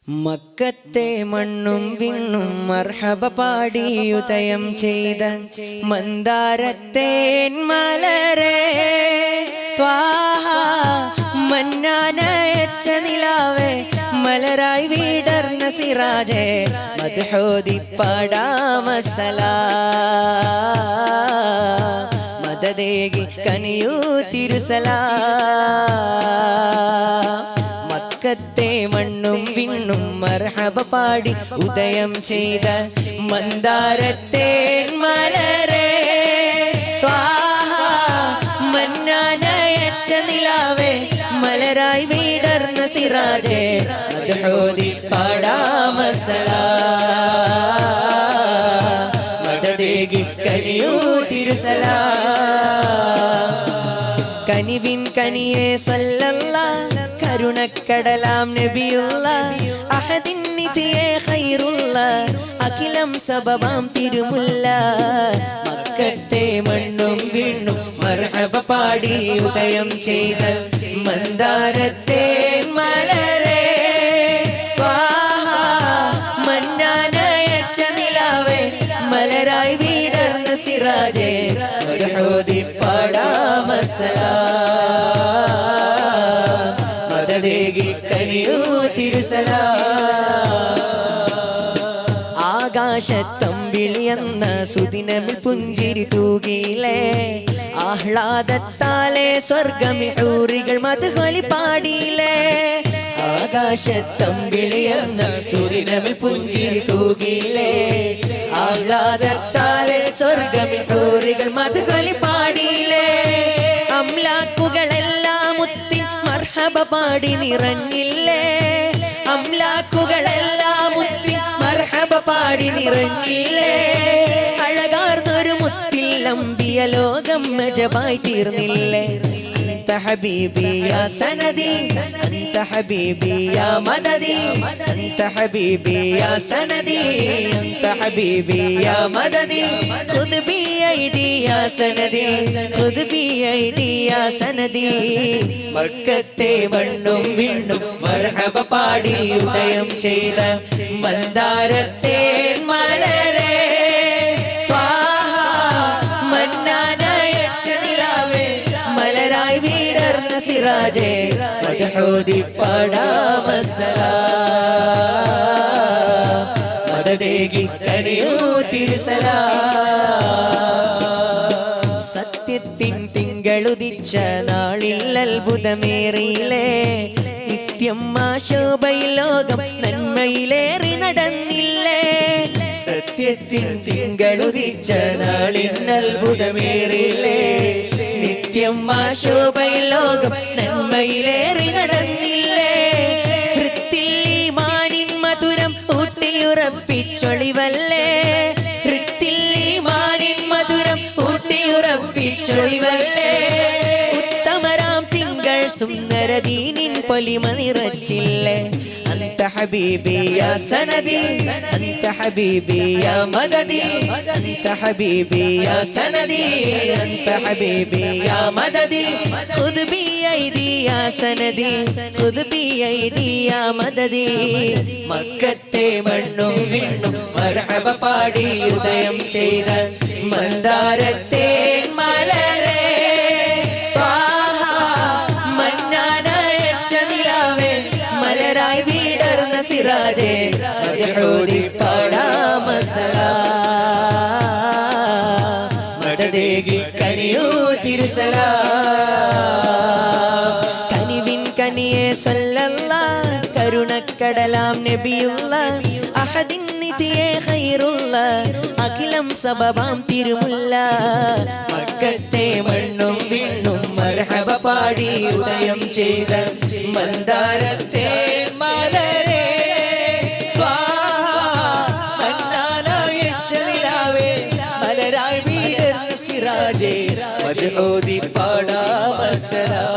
മക്കത്തെ മണ്ണും വിണ്ണും മർഹബ പാടി ഉദയം ചെയ്ത മന്ദാരത്തേൻ മലരേ ത്വാഹ മന്നാനയച്ച നിലാവേ മലരായി വിടർന്ന സിറാജേ മദ്ഹോദി പാടാമസലാം മദദേകി കനിയൂ തിരുസലാം മക്കത്തെ മണ്ണും വിണ്ണും മർഹബ പാടി ഉദയം ചെയ്ത മന്ദാരത്തേൻ മലരേ ത്വാഹ മന്നാനയച്ച നിലാവേ മലരായി വിടർന്ന സിറാജേ മദ്ഹോദി പാടാമസലാം മദദേകി കനിയൂ തിരുസലാം കനിവിൻ കനിയേ സല്ലല്ലാഹ് കരുണക്കടലാം നബിയുള്ളാഹ് അഹദിൻ നിധിയേ ഖൈറുള്ളാഹ് അഖിലം സബബാം തിരുമുല്ലാഹ് മക്കത്തെ മണ്ണും വിണ്ണും മർഹബ പാടി ഉദയം ചെയ്ത മന്ദാരത്തേൻ മലരേ ത്വാഹ മന്നാനയച്ച നിലാവേ മലരായി വിടർന്ന സിറാജേ മദ്ഹോദി പാടാമസലാം മദദേകി കനിയൂ തിരുസലാം ആകാശത്തമ്പിളിയെന്ന സുദിനമിൽ പുഞ്ചിരി തൂകിയിലേ ആഹ്ലാദത്താലെ സ്വർഗമിൽ ഹൂറികൾ മദ്ഹൊലി പാടിയിലേ ആകാശത്തമ്പിളിയെന്ന സുദിനമിൽ പുഞ്ചിരി തൂകിയിലേ ആഹ്ലാദത്താലെ സ്വർഗമിൽ ഹൂറികൾ മദ്ഹൊലി പാടിയിലേ അംലാക്കുകളെല്ലാം മുത്തി മർഹബ പാടി നിറഞ്ഞില്ലേ അംലാക്കുകളെല്ലാം മുത്തി മർഹബ പാടി നിറഞ്ഞില്ലേ അഴകാർന്നൊരു മുത്തിൽ അമ്പിയ ലോകം മജബായി തീർന്നില്ലേ അന്ത ഹബീബി യാ സനദി അന്ത ഹബീബി യാ മദദി അന്ത ഹബീബി യാ സനദി അന്ത ഹബീബി യാ മദദി ഖുദ് ബി ഐദി യാ സനദി ഖുദ് ബി ഐദി യാ സനദി മക്കത്തെ മണ്ണും വിണ്ണും മർഹബ പാടി ഉദയം ചെയ്ത മന്ദാരത്തേൻ മലരേ ത്വാഹ മന്നാനയച്ച നിലാവേ മലരായി വിടർന്ന സിറാജേ മദ്ഹോദി പാടാമസലാം മദദേകി കനിയൂ തിരുസലാം സത്യത്തിൻ തിങ്കളുദിച്ച നാളിൽ അത്ഭുതമേറിയിലേ നിത്യം ആശോഭയിൽ ലോകം നന്മയിലേറി നടന്നില്ലേ സത്യത്തിൻ തിങ്കളുദിച്ച നാളിൽ അത്ഭുതമേറിയില്ലേ നിത്യം ആശോഭയിൽ ലോകം നന്മയിലേറി നടന്നില്ലേ ഹൃത്തിൽ ഈമാനിൻ മധുരം ഊട്ടിയുറപ്പിച്ചൊളിവല്ലേ ഹൃത്തിൽ ഈമാനിൻ മധുരം ഊട്ടിയുറപ്പിച്ചൊളിവല്ലേ ഉത്തമരാം തിങ്കൾ സുന്ദരദീനിൻ പൊലിമ നിറച്ചില്ലേ അന്ത ഹബീബി യാ സനദി അന്ത ഹബീബി യാ മദദി അന്ത ഹബീബി യാ സനദി അന്ത ഹബീബി യാ മദദി ഖുദ് ബി ഐദി യാ സനദി ഖുദ് ബി ഐദി യാ മദദി മക്കത്തെ മണ്ണും വിണ്ണും മർഹബ പാടി ഉദയം ചെയ്ത മന്ദാരത്തേൻ മലരേ ത്വാഹ മന്നാനയച്ച നിലാവേ മലരായി വിടർന്ന സിറാജേ മദ്ഹോദി പാടാമസലാം മദദേകി കനിയൂ തിരുസലാം കനിവിൻ കനിയേ സല്ലല്ലാഹ് കരുണക്കടലാം നബിയുള്ളാഹ് അഹദിൻ നിധിയേ ഖൈറുള്ളാഹ് അഖിലം സബബാം തിരുമുല്ലാഹ് മക്കത്തെ മണ്ണും വിണ്ണും മർഹബ പാടി ഉദയം ചെയ്ത മന്ദാരത്തേൻ മലരേ ത്വാഹ മന്നാനയച്ച നിലാവേ മലരായി വിടർന്ന സിറാജേ മദ്ഹോദി പാടാമസലാം